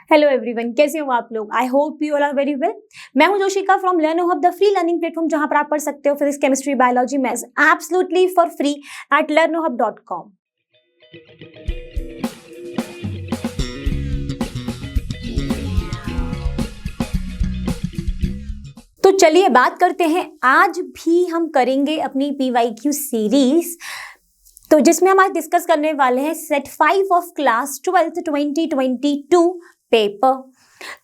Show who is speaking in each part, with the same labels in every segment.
Speaker 1: Hello everyone, कैसे हो आप लोग। I hope you all are very well. मैं हूं Joshika from Learno Hub, the free learning platform जहां पर आप पढ़ सकते हो physics, chemistry, biology, maths absolutely for free at learnohub.com। तो चलिए बात करते हैं। आज भी हम करेंगे अपनी PYQ सीरीज, तो जिसमें हम आज डिस्कस करने वाले हैं set 5 of class 12th 2022 paper.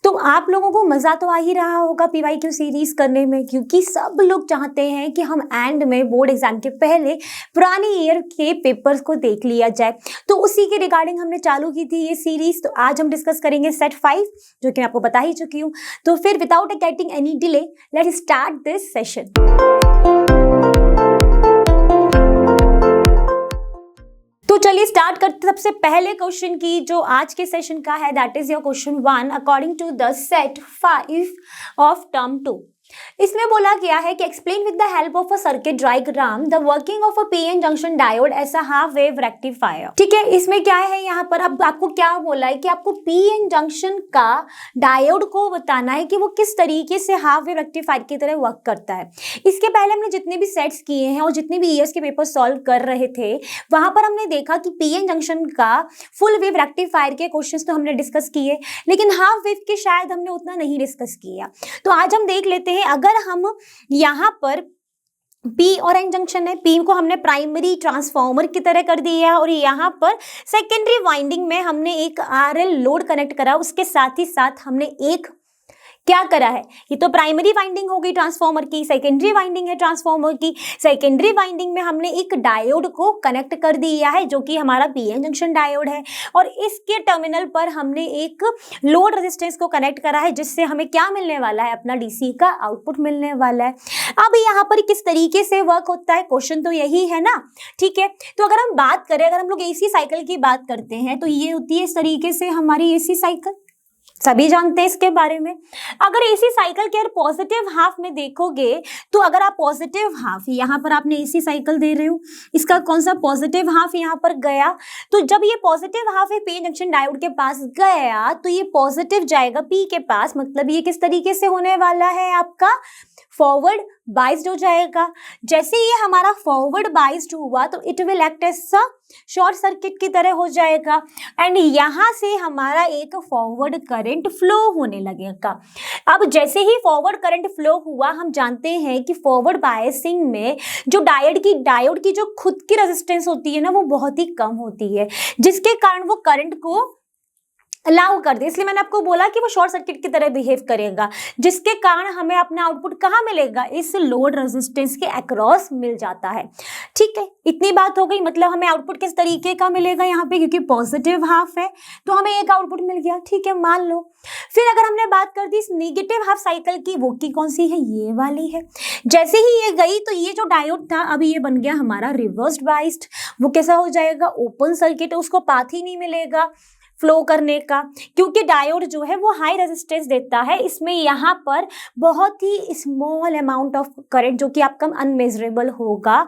Speaker 1: तो आप लोगों को मजा तो आ ही रहा होगा PYQ सीरीज करने में, क्योंकि सब लोग चाहते हैं कि हम एंड में बोर्ड एग्जाम के पहले पुरानी ईयर के पेपर्स को देख लिया जाए। तो उसी के रिगार्डिंग हमने चालू की थी ये सीरीज। तो आज हम डिस्कस करेंगे सेट 5, जो कि मैं आपको बता ही चुकी हूँ। तो फिर without getting any delay let's start this session. तो चलिए स्टार्ट करते। सबसे पहले क्वेश्चन की जो आज के सेशन का है, that is your question 1 according to the set 5 of term 2। इसमें बोला गया है कि explain with the help of a circuit diagram the working of a PN junction diode as a half wave rectifier. ठीक है, इसमें क्या है, यहाँ पर अब आपको क्या बोला है कि आपको पीएन जंक्शन का डायोड को बताना है कि वो किस तरीके से हाफ वेव रेक्टिफायर की तरह वर्क करता है। इसके पहले हमने जितने भी सेट्स किए हैं और जितने भी ईयर्स के पेपर सॉल्व कर रहे थे, वहां पर हमने देखा कि पीएन जंक्शन का फुल वेव रेक्टिफायर के क्वेश्चंस तो हमने डिस्कस किए, लेकिन हाफ वेव के शायद हमने उतना नहीं डिस्कस किया। तो आज हम देख लेते हैं। अगर हम यहाँ पर P और N जंक्शन है, P को हमने प्राइमरी ट्रांसफार्मर की तरह कर दिया है और यहाँ पर सेकेंडरी वाइंडिंग में हमने एक RL लोड कनेक्ट करा, उसके साथ ही साथ हमने एक क्या करा है, ये तो प्राइमरी वाइंडिंग हो गई ट्रांसफार्मर की, सेकेंडरी वाइंडिंग है ट्रांसफार्मर की। सेकेंडरी वाइंडिंग में हमने एक डायोड को कनेक्ट कर दिया है जो कि हमारा पीएन जंक्शन डायोड है, और इसके टर्मिनल पर हमने एक लोड रेजिस्टेंस को कनेक्ट करा है, जिससे हमें क्या मिलने वाला है, अपना डीसी का आउटपुट मिलने वाला है। अब यहाँ पर किस तरीके से वर्क होता है, क्वेश्चन तो यही है ना। ठीक है, तो अगर हम बात करें, अगर हम लोग एसी साइकिल की बात करते हैं तो ये होती है इस तरीके से हमारी एसी साइकिल, सभी जानते हैं इसके बारे में। अगर एसी साइकिल के पॉजिटिव हाफ में देखोगे, तो अगर आप पॉजिटिव हाफ यहाँ पर आपने एसी साइकिल दे रहे हो, इसका कौन सा पॉजिटिव हाफ यहाँ पर गया, तो जब ये पॉजिटिव हाफ है पी जंक्शन डायोड के पास गया तो ये पॉजिटिव जाएगा पी के पास, मतलब ये किस तरीके से होने वाला है, आपका फॉरवर्ड बाइस्ड हो जाएगा। जैसे ये हमारा फॉरवर्ड बाइस्ड हुआ तो it will act as a short circuit की तरह हो जाएगा, एंड यहाँ से हमारा एक फॉरवर्ड करंट फ्लो होने लगेगा। अब जैसे ही फॉरवर्ड करंट फ्लो हुआ, हम जानते हैं कि फॉरवर्ड बायसिंग में जो डायोड की जो खुद की रेजिस्टेंस होती है ना, वो बहुत ही कम होती है, जिसके कारण वो करंट को अलाउ कर दे। इसलिए मैंने आपको बोला कि वो शॉर्ट सर्किट की तरह बिहेव करेगा, जिसके कारण हमें अपना आउटपुट कहाँ मिलेगा, इस लोड रेजिस्टेंस के अक्रॉस मिल जाता है। ठीक है, इतनी बात हो गई। मतलब हमें आउटपुट किस तरीके का मिलेगा यहाँ पे, क्योंकि पॉजिटिव हाफ है तो हमें एक आउटपुट मिल गया। ठीक है, मान लो। फिर अगर हमने बात कर दी इस नेगेटिव हाफ साइकिल की, वो की कौन सी है, ये वाली है। जैसे ही ये गई तो ये जो डायोड था अभी ये बन गया हमारा रिवर्स्ड बाइस्ड। वो कैसा हो जाएगा, ओपन सर्किट, उसको पाथ ही नहीं मिलेगा फ्लो करने का, क्योंकि डायोड जो है वो हाई रेजिस्टेंस देता है। इसमें यहाँ पर बहुत ही स्मॉल अमाउंट ऑफ करंट जो कि आपका अनमेजरेबल होगा,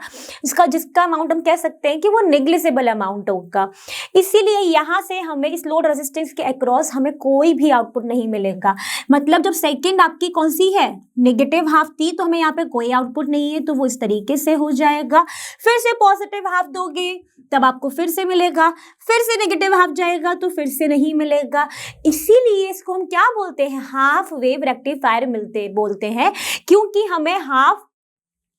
Speaker 1: उसका जिसका अमाउंट हम कह सकते हैं कि वो नेग्लिजिबल अमाउंट होगा। इसीलिए यहाँ से हमें इस लोड रेजिस्टेंस के अक्रॉस हमें कोई भी आउटपुट नहीं मिलेगा। मतलब जब सेकेंड आपकी कौन सी है, नेगेटिव हाफ थी, तो हमें यहाँ पे कोई आउटपुट नहीं है, तो वो इस तरीके से हो जाएगा। फिर से पॉजिटिव हाफ दोगे तब आपको फिर से मिलेगा, फिर से नेगेटिव हाफ जाएगा तो फिर से नहीं मिलेगा। इसीलिए इसको हम क्या बोलते हैं, हाफ वेव रेक्टिफायर बोलते हैं, क्योंकि हमें हाफ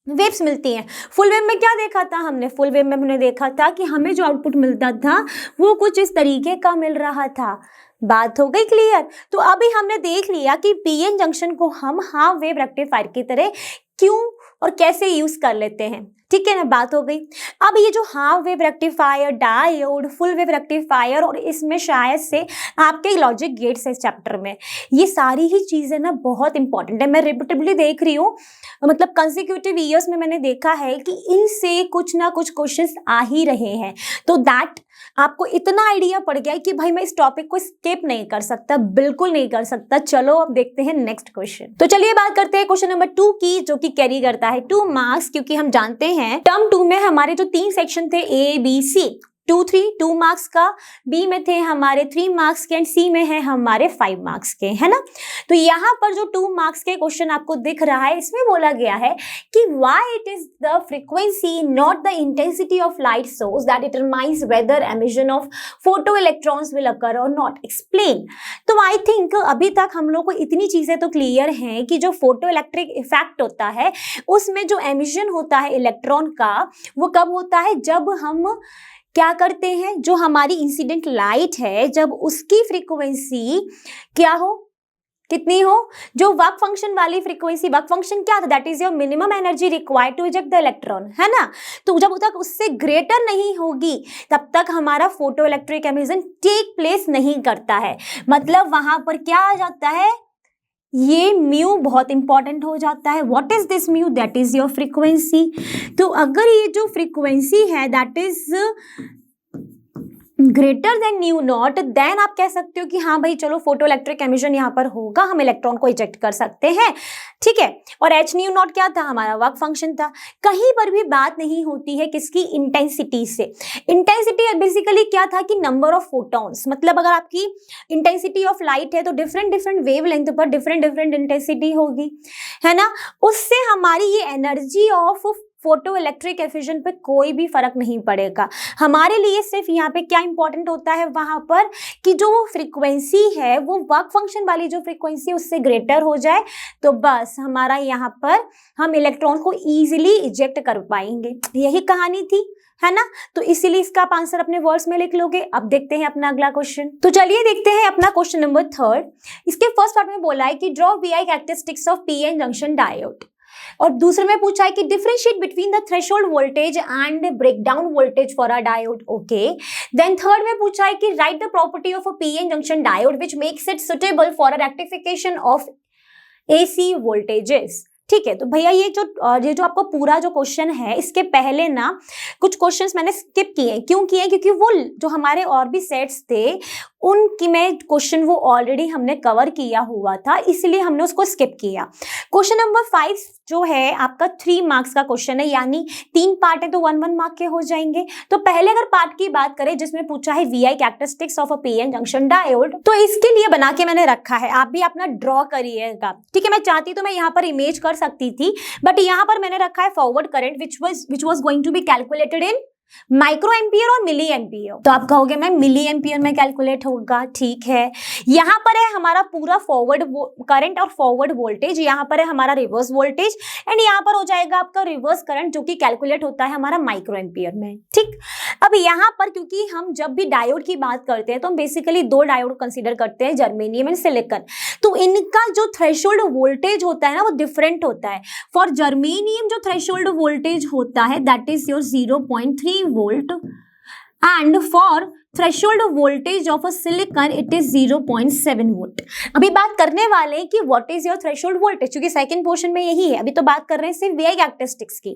Speaker 1: वेव्स मिलती हैं। फुल वेव में क्या देखा था हमने, फुल वेव में हमने देखा था कि हमें जो आउटपुट मिलता था वो कुछ इस तरीके का मिल रहा था। बात हो गई क्लियर। तो अभी हमने देख लिया कि पीएन जंक्शन को हम हाफ वेव रेक्टिफायर की तरह क्यों और कैसे यूज कर लेते हैं। ठीक है ना, बात हो गई। अब ये जो half wave rectifier, diode, full wave rectifier, और इसमें शायद से आपके लॉजिक गेट्स है इस चैप्टर में, ये सारी ही चीजें ना बहुत इंपॉर्टेंट है। मैं रिपीटेडली देख रही हूँ, मतलब कंसेक्यूटिव ईयर्स में मैंने देखा है कि इनसे कुछ ना कुछ क्वेश्चंस आ ही रहे हैं। तो दैट आपको इतना आइडिया पड़ गया है कि भाई मैं इस टॉपिक को स्किप नहीं कर सकता, बिल्कुल नहीं कर सकता। चलो अब देखते हैं नेक्स्ट क्वेश्चन। तो चलिए बात करते हैं क्वेश्चन नंबर 2 की, जो कि कैरी करता है 2 मार्क्स, क्योंकि हम जानते हैं टर्म 2 में हमारे जो 3 सेक्शन थे A B C, 2 मार्क्स का, बी में थे हमारे 3 मार्क्स के एंड सी में है हमारे 5 मार्क्स के, है ना। तो यहाँ पर जो 2 मार्क्स के क्वेश्चन आपको दिख रहा है, इसमें बोला गया है कि why it is the frequency not the intensity of light source that determines weather emission of photo electrons will occur और नॉट, एक्सप्लेन। तो आई थिंक अभी तक हम लोग को इतनी चीजें तो क्लियर हैं कि जो फोटो इलेक्ट्रिक इफेक्ट होता है उसमें जो एमिशन होता है इलेक्ट्रॉन का वो कब होता है, जब हम क्या करते हैं, जो हमारी इंसिडेंट लाइट है जब उसकी फ्रीक्वेंसी क्या हो, कितनी हो, जो वर्क फंक्शन वाली फ्रीक्वेंसी, वर्क फंक्शन क्या था, that is your minimum energy required to eject the electron, है ना। तो जब तक उससे ग्रेटर नहीं होगी तब तक हमारा photoelectric emission take place नहीं करता है। मतलब वहां पर क्या आ जाता है, ये म्यू बहुत इंपॉर्टेंट हो जाता है। What is this mu, that is your frequency. तो अगर ये जो फ्रीक्वेंसी है that is greater than nu naught, then आप कह सकते हो कि हाँ भाई चलो फोटो इलेक्ट्रिक एमिशन यहाँ पर होगा, हम इलेक्ट्रॉन को इजेक्ट कर सकते हैं, ठीक है। और एच न्यू नॉट क्या था, हमारा वर्क फंक्शन था। कहीं पर भी बात नहीं होती है किसकी, इंटेंसिटी से। इंटेंसिटी बेसिकली क्या था कि नंबर ऑफ फोटॉन्स, मतलब अगर आपकी इंटेंसिटी ऑफ लाइट है तो डिफरेंट डिफरेंट वेवलेंथ पर डिफरेंट डिफरेंट इंटेंसिटी होगी, है ना। उससे हमारी ये एनर्जी ऑफ फोटो इलेक्ट्रिक एफिशन पे कोई भी फर्क नहीं पड़ेगा। हमारे लिए सिर्फ यहाँ पे क्या इंपॉर्टेंट होता है वहां पर कि जो फ्रीक्वेंसी है वो वर्क फंक्शन वाली जो फ्रीक्वेंसी उससे ग्रेटर हो जाए तो बस हमारा यहाँ पर हम इलेक्ट्रॉन को इजीली इजेक्ट कर पाएंगे। यही कहानी थी, है ना। तो इसीलिए इसका आप आंसर अपने वर्ड्स में लिख लोगे। अब देखते हैं अपना अगला क्वेश्चन। तो चलिए देखते हैं अपना क्वेश्चन नंबर 3। इसके फर्स्ट पार्ट में बोला है कि draw VI characteristics of PN junction diode, और दूसरे में पूछा है कि differentiate between the threshold voltage and breakdown voltage for a diode, okay. Then third में पूछा है कि write the property of a PN junction diode which makes it suitable for a rectification of AC voltages, ठीक है। तो भैया ये जो आपको पूरा जो क्वेश्चन है इसके पहले ना कुछ क्वेश्चंस मैंने स्किप किए। क्यों किए, क्योंकि वो जो हमारे और भी सेट्स थे उनकी में क्वेश्चन वो ऑलरेडी हमने कवर किया हुआ था, इसलिए हमने उसको स्किप किया। क्वेश्चन नंबर 5 जो है आपका 3 मार्क्स का क्वेश्चन है, यानी 3 पार्ट है तो 1-1 मार्क के हो जाएंगे। तो पहले अगर पार्ट की बात करें जिसमें पूछा है VI characteristics of a PN junction diode, तो इसके लिए बना के मैंने रखा है, आप भी अपना ड्रॉ करिएगा, ठीक है। मैं चाहती तो मैं यहाँ पर इमेज कर सकती थी, बट यहाँ पर मैंने रखा है forward current which was going to be calculated in micro ampere और मिली एम्पियर। तो आप कहोगे मैम मिली एम्पियर में कैलकुलेट होगा, ठीक है। यहाँ पर है हमारा पूरा फॉरवर्ड करंट और फॉरवर्ड वोल्टेज, यहाँ पर है हमारा रिवर्स वोल्टेज एंड यहाँ पर हो जाएगा आपका रिवर्स करंट जो कि कैलकुलेट होता है हमारा माइक्रो एम्पियर में, ठीक। अब यहाँ पर क्योंकि हम जब भी डायोड की बात करते हैं तो हम बेसिकली 2 डायोड कंसीडर करते हैं, जर्मेनियम एंड सिलिकॉन। तो इनका जो थ्रेशोल्ड वोल्टेज होता है ना वो डिफरेंट होता है। फॉर जर्मेनियम जो थ्रेशोल्ड वोल्टेज होता है that is your 0.3 volt, and for threshold voltage of a silicon it is 0.7 volt। अभी बात करने वाले हैं कि what is your threshold voltage, क्योंकि सेकंड पोर्शन में यही है। अभी तो बात कर रहे हैं सिर्फ VI कैरेक्टरिस्टिक्स की।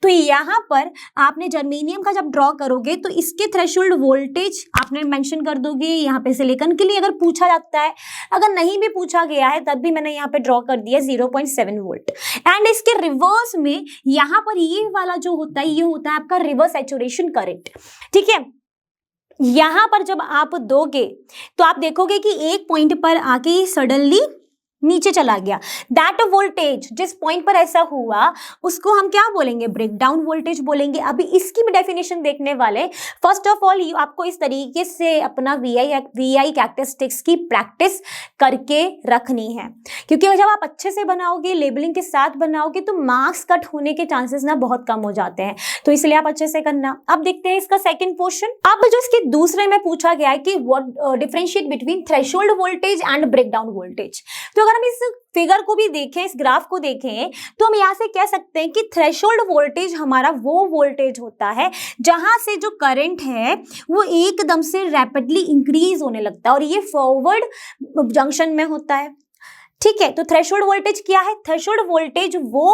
Speaker 1: तो यहाँ पर आपने जर्मेनियम का जब ड्रॉ करोगे तो इसके थ्रेशोल्ड वोल्टेज आपने मेंशन कर दोगे। यहाँ पे सिलिकॉन के लिए अगर पूछा जाता है, अगर नहीं भी पूछा गया है तब भी मैंने यहाँ पे ड्रॉ कर दिया 0.7 वोल्ट। एंड इसके रिवर्स में यहाँ पर ये वाला जो होता है ये होता है आपका रिवर्स सैचुरेशन करंट, ठीक है। यहां पर जब आप दोगे तो आप देखोगे कि एक पॉइंट पर आके सडनली नीचे चला गया। दैट वोल्टेज जिस पॉइंट पर ऐसा हुआ उसको हम क्या बोलेंगे, ब्रेकडाउन वोल्टेज बोलेंगे। अभी इसकी भी डेफिनेशन देखने वाले। फर्स्ट ऑफ ऑल आपको इस तरीके से अपना वीआई कैरेक्टरिस्टिक्स की प्रैक्टिस करके रखनी है, क्योंकि जब आप अच्छे से बनाओगे, लेबलिंग के साथ बनाओगे तो मार्क्स कट होने के चांसेस ना बहुत कम हो जाते हैं। तो इसलिए आप अच्छे से करना। अब देखते हैं इसका सेकेंड पोर्शन। अब जो इसके दूसरे में पूछा गया है कि what differentiate between threshold voltage and breakdown voltage. तो अगर हम इस फिगर को भी देखें, इस ग्राफ को देखें, तो हम यहाँ से कह सकते हैं कि थ्रेशोल्ड वोल्टेज हमारा वो वोल्टेज होता है जहां से जो करंट है वो एकदम से रैपिडली इंक्रीज होने लगता है, और ये फॉरवर्ड जंक्शन में होता है, ठीक है। तो थ्रेशोल्ड वोल्टेज क्या है, थ्रेशोल्ड वोल्टेज वो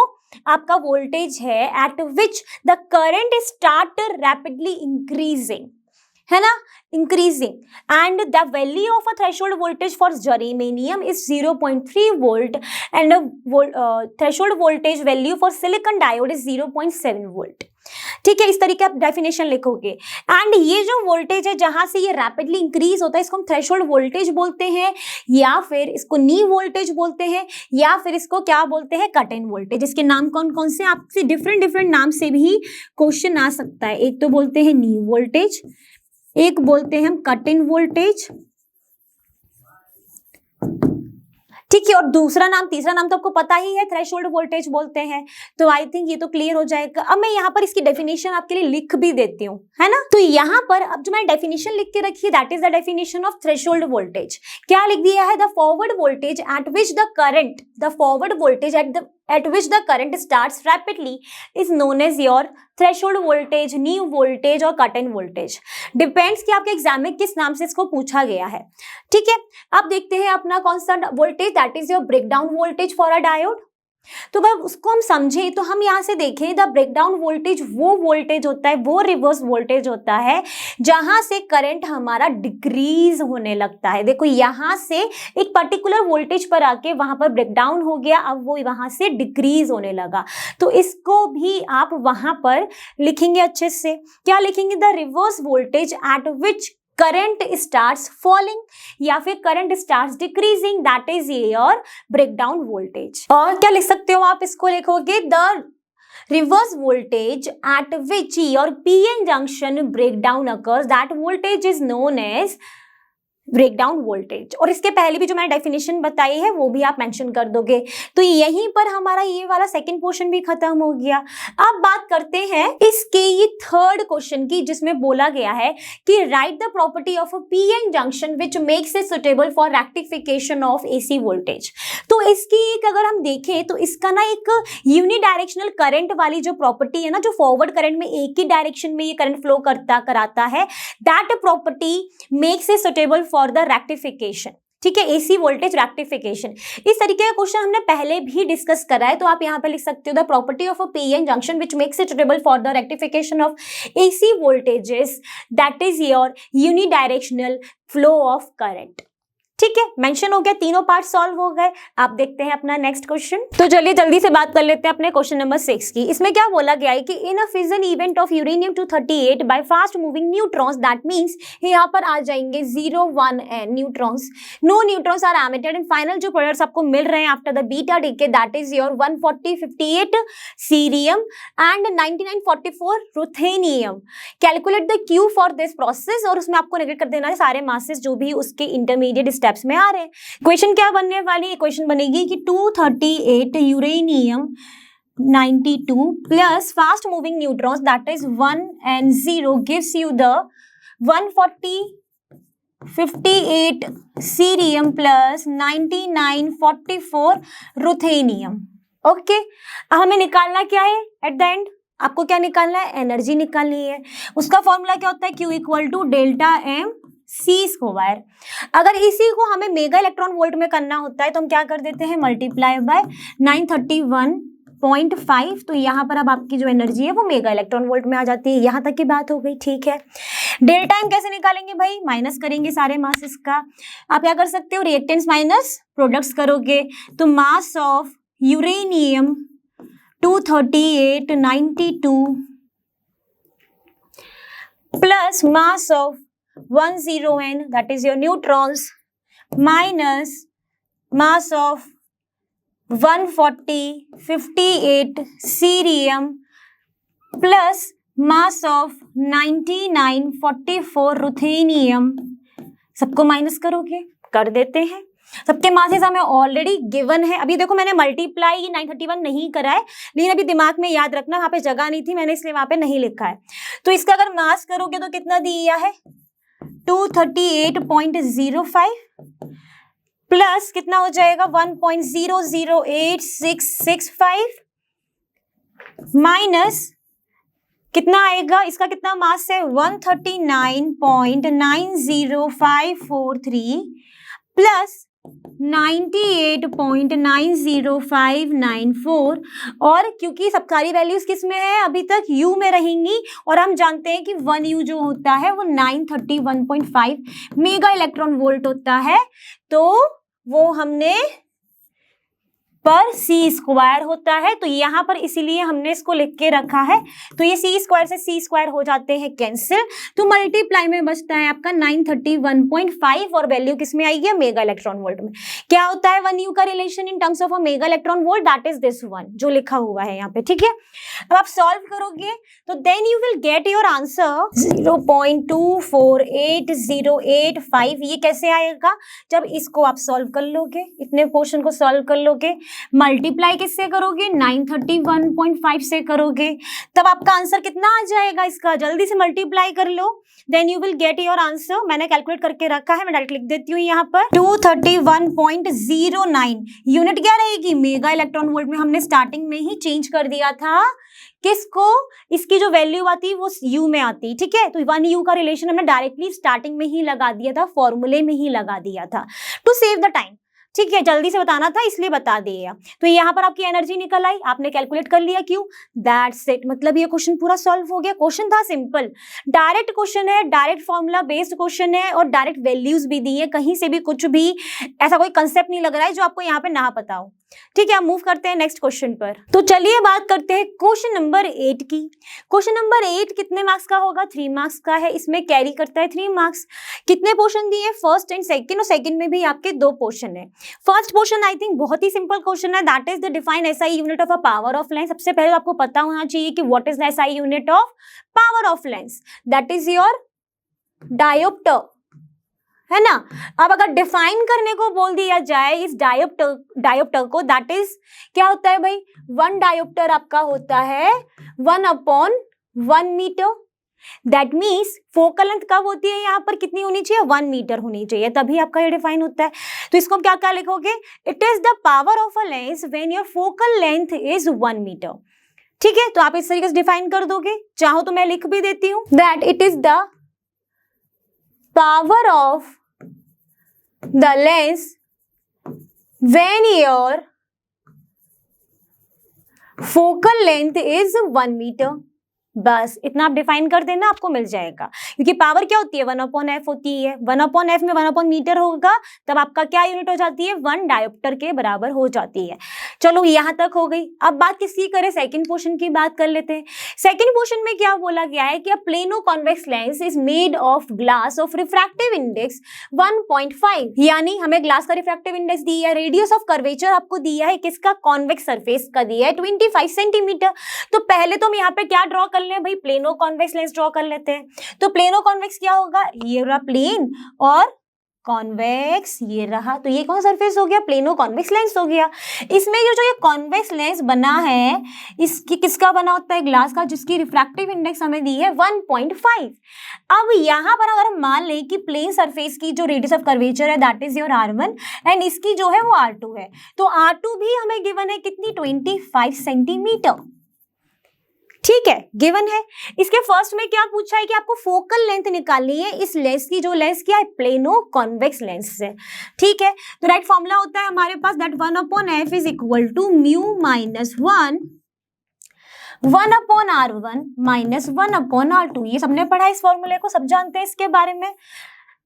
Speaker 1: आपका वोल्टेज है eight which the current start rapidly increasing, है ना, increasing, and the value of a threshold voltage for germanium is 0.3 volt and a threshold voltage value for silicon diode is 0.7 volt। ठीक है, इस तरीके आप डेफिनेशन लिखोगे। And ये जो वोल्टेज है जहां से ये रैपिडली इंक्रीज होता है इसको हम थ्रेशोल्ड वोल्टेज बोलते हैं, या फिर इसको नी वोल्टेज बोलते हैं, या फिर इसको क्या बोलते हैं, कट इन वोल्टेज। इसके नाम कौन कौन से, आपसे डिफरेंट डिफरेंट नाम से भी क्वेश्चन आ सकता है। एक तो बोलते हैं नी वोल्टेज, एक बोलते हैं हम कट इन वोल्टेज, ठीक है, और दूसरा नाम, तीसरा नाम तो आपको पता ही है, थ्रेशोल्ड वोल्टेज बोलते हैं। तो आई थिंक ये तो क्लियर हो जाएगा। अब मैं यहाँ पर इसकी डेफिनेशन आपके लिए लिख भी देती हूँ, है ना। तो यहाँ पर अब जो मैंने डेफिनेशन लिख के रखी है, that is the definition of threshold voltage. क्या लिख दिया है, the forward voltage at which the current, the forward voltage at which the current starts rapidly is known as your threshold voltage, new voltage और cut in voltage। Depends कि आपके exam में किस नाम से इसको पूछा गया है, ठीक है। अब देखते हैं अपना कौन सा voltage, that is your breakdown voltage for a diode. तो अगर उसको हम समझें तो हम यहाँ से देखें, द ब्रेकडाउन वोल्टेज वो वोल्टेज होता है, वो रिवर्स वोल्टेज होता है जहां से करंट हमारा डिक्रीज होने लगता है। देखो यहाँ से एक पर्टिकुलर वोल्टेज पर आके वहां पर ब्रेकडाउन हो गया, अब वो वहां से डिक्रीज होने लगा। तो इसको भी आप वहां पर लिखेंगे अच्छे से। क्या लिखेंगे, the reverse voltage at which current starts falling या फिर current starts decreasing, that is your breakdown voltage. और क्या लिख सकते हो आप, इसको लिखोगे the reverse voltage at which your PN junction breakdown occurs, that voltage is known as breakdown voltage. और इसके पहले भी जो मैंने डेफिनेशन बताई है वो भी आप मेंशन कर दोगे। तो यहीं पर हमारा ये वाला सेकंड पोर्शन भी खत्म हो गया। अब बात करते हैं इसके ये थर्ड क्वेश्चन की, जिसमें बोला गया है कि write the property of a PN junction which makes it suitable for rectification of AC voltage. तो इसकी एक अगर हम देखें तो इसका ना एक यूनिडायरेक्शनल करंट वाली जो प्रॉपर्टी है ना, जो फॉरवर्ड करंट में एक ही डायरेक्शन में ये करंट फ्लो कराता है, that property makes it suitable for the rectification, ठीक है, एसी वोल्टेज रेक्टिफिकेशन। इस तरीके का क्वेश्चन हमने पहले भी डिस्कस करा है, तो आप यहाँ पे लिख सकते हो the property of a PN junction which makes it suitable for the rectification of AC voltages, that is your unidirectional flow of current. ठीक है, मेंशन हो गया, तीनों पार्ट सॉल्व हो गए। आप देखते हैं अपना नेक्स्ट क्वेश्चन। तो चलिए जल्दी से बात कर लेते हैं अपने क्वेश्चन नंबर 6 की। इसमें क्या बोला गया है कि in a fission event of uranium 238 by fast moving neutrons, that means यहाँ पर आ जाएंगे 0 1 n neutrons, no neutrons are emitted and final जो प्रोडक्ट्स आपको मिल रहे हैं after the beta decay, that is your 14058 cerium and 9944 ruthenium. Calculate the Q for this process, और उसमें आपको नेगेट कर देना है सारे मासेस जो भी उसके इंटरमीडिएट स्टेप्स में आ रहे हैं। क्वेश्चन क्या बनने वाली है, क्वेश्चन बनेगी कि 238 uranium 92 plus fast moving neutrons that is 1 and 0 gives you the 14058 cerium plus 9944 ruthenium. Okay, अब हमें निकालना क्या है एट द एंड, आपको क्या निकालना है, एनर्जी निकालनी है। उसका फॉर्मूला क्या होता है, Q equal to delta M C square. अगर इसी को हमें मेगा इलेक्ट्रॉन वोल्ट में करना होता है तो हम क्या कर देते हैं, मल्टीप्लाई बाय 931.5। तो यहाँ पर अब आपकी जो एनर्जी है वो मेगा इलेक्ट्रॉन वोल्ट में आ जाती है। यहाँ तक की बात हो गई, ठीक है। डेल्टा एम कैसे निकालेंगे भाई, माइनस करेंगे सारे मासेस का। आप क्या कर सकते हो, रिएक्टेंस माइनस प्रोडक्ट्स करोगे, तो mass of uranium 238 92 plus mass of 10n that is your neutrons minus mass of 14058 cerium plus mass of 9944 ruthenium. सबको माइनस करोगे, कर देते हैं। सबके मासेस हमें ऑलरेडी गिवन है। अभी देखो मैंने मल्टीप्लाई 931 नहीं करा है, लेकिन अभी दिमाग में याद रखना, वहां पे जगह नहीं थी मैंने इसलिए वहां पे नहीं लिखा है। तो इसका अगर मास करोगे तो कितना दिया है, 238.05 प्लस कितना हो जाएगा 1.008665 माइनस कितना आएगा, इसका कितना मास है 139.90543 प्लस 98.90594। और क्योंकि सब सारी वैल्यूज किस में है, अभी तक u में रहेंगी, और हम जानते हैं कि 1u जो होता है वो 931.5 मेगा इलेक्ट्रॉन वोल्ट होता है। तो वो हमने पर सी स्क्वायर होता है, तो यहाँ पर इसीलिए हमने इसको लिख के रखा है। तो ये सी स्क्वायर से सी स्क्वायर हो जाते हैं कैंसिल, तो मल्टीप्लाई में बचता है आपका 931.5 और वैल्यू किसमें आएगी? मेगा इलेक्ट्रॉन वोल्ट में। क्या होता है 1U का relation in terms of a mega electron volt? That is this one जो लिखा हुआ है यहाँ पे, ठीक है। अब आप सॉल्व करोगे तो then you will get your answer 0.248085। ये कैसे आएगा? जब इसको आप सॉल्व कर लोगे, इतने पोर्शन को सॉल्व कर लोगे, मल्टीप्लाई किससे करोगे? 931.5 से करोगे, तब आपका आंसर कितना आ जाएगा इसका? जल्दी से मल्टीप्लाई कर लो, then you will get your answer. मैंने कैलकुलेट करके रखा है, मैं डायरेक्ट लिख देती हूँ यहाँ पर 231.09। यूनिट क्या रहेगी? मेगा इलेक्ट्रॉन वोल्ट में हमने स्टार्टिंग में ही चेंज कर दिया था किसको? इसकी जो वैल्यू आती वो यू में आती, ठीक है। तो 1U का रिलेशन हमने डायरेक्टली स्टार्टिंग में ही लगा दिया था, फॉर्मूले में ही लगा दिया था टू सेव द टाइम, ठीक है। जल्दी से बताना था इसलिए बता दिया। तो यहाँ पर आपकी एनर्जी निकल आई, आपने कैलकुलेट कर लिया, क्यों? That's it. मतलब ये क्वेश्चन पूरा सॉल्व हो गया। क्वेश्चन था सिंपल, डायरेक्ट क्वेश्चन है, डायरेक्ट फॉर्मूला बेस्ड क्वेश्चन है और डायरेक्ट वैल्यूज भी दी है, कहीं से भी कुछ भी ऐसा कोई कंसेप्ट नहीं लग रहा है जो आपको यहाँ पे ना पता हो, ठीक है। मूव करते हैं नेक्स्ट क्वेश्चन पर। तो चलिए बात करते हैं क्वेश्चन नंबर 8 की। क्वेश्चन नंबर 8 कितने मार्क्स का होगा? 3 मार्क्स का है, इसमें कैरी करता है 3 मार्क्स। कितने पोर्शन दिए? फर्स्ट एंड सेकंड, और सेकंड में भी आपके 2 पोर्शन है। फर्स्ट पोर्शन आई थिंक बहुत ही सिंपल क्वेश्चन है, that is the define SI unit of a power of lens. सबसे पहले आपको पता होना चाहिए कि what is the SI unit of power of lens, that is your dioptre, है ना। अब अगर डिफाइन करने को बोल दिया जाए इस डायोप्टर को, दैट इज क्या होता है भाई? 1 डायोप्टर आपका होता है 1/1 metre. That means focal length कब होती है? यहाँ पर कितनी होनी चाहिए? 1 मीटर होनी चाहिए, तभी आपका ये डिफाइन होता है। तो इसको क्या क्या लिखोगे? It is the power of a lens when your focal length is 1 metre, ठीक है। तो आप इस तरीके से डिफाइन कर दोगे, चाहो तो मैं लिख भी देती हूँ that it is the power of the lens when your focal length is 1 meter। बस इतना आप डिफाइन कर देना, आपको मिल जाएगा। क्योंकि पावर क्या होती है? 1/f होती है। 1/f में 1 मीटर होगा, तब आपका क्या यूनिट हो जाती है? 1 डायोप्टर के बराबर हो जाती है। चलो यहाँ तक हो गई। अब बात किसकी करें? सेकंड पोर्शन की बात कर लेते हैं। सेकंड पोर्शन में क्या बोला गया है कि a plano convex lens is made of glass of refractive index 1.5, यानी हमें ग्लास का रिफ्रैक्टिव इंडेक्स दिया है, रेडियस ऑफ कर्वेचर आपको दिया है, किसका? कॉन्वेक्स सरफेस का दिया है 25 सेंटीमीटर। तो पहले तो हम यहाँ पे क्या ड्रॉ कर ले भाई? प्लेनो कॉन्वेक्स लेंस ड्रॉ कर लेते हैं। तो प्लेनो कॉन्वेक्स क्या होगा? ये रहा प्लेन और कॉन्वेक्स ये रहा, तो ये कौन सा सरफेस हो गया? प्लेनो कॉन्वेक्स लेंस हो गया। इसमें जो ये कॉन्वेक्स लेंस बना है, इसकी किसका बना होता है? ग्लास का, जिसकी रिफ्रैक्टिव इंडेक्स हमें दी है 1.5। अब यहाँ पर अगर हम मान लें कि प्लेन सरफेस की जो रेडियस ऑफ कर्वेचर है that is your R1 and इसकी जो है वो R2 है, तो R2 भी हमें गिवन है कितनी? 25 सेंटीमीटर, ठीक है, गिवन है। इसके फर्स्ट में क्या पूछा है कि आपको फोकल लेंथ निकालनी है इस लेंस की, जो लेंस क्या है? प्लेनो कॉन्वेक्स लेंस से, ठीक है। तो राइट फॉर्मूला होता है हमारे पास that 1/f is equal to mu minus 1/R1 minus 1/R2। ये सबने पढ़ा है इस फॉर्मूले को, सब जानते हैं इसके बारे में,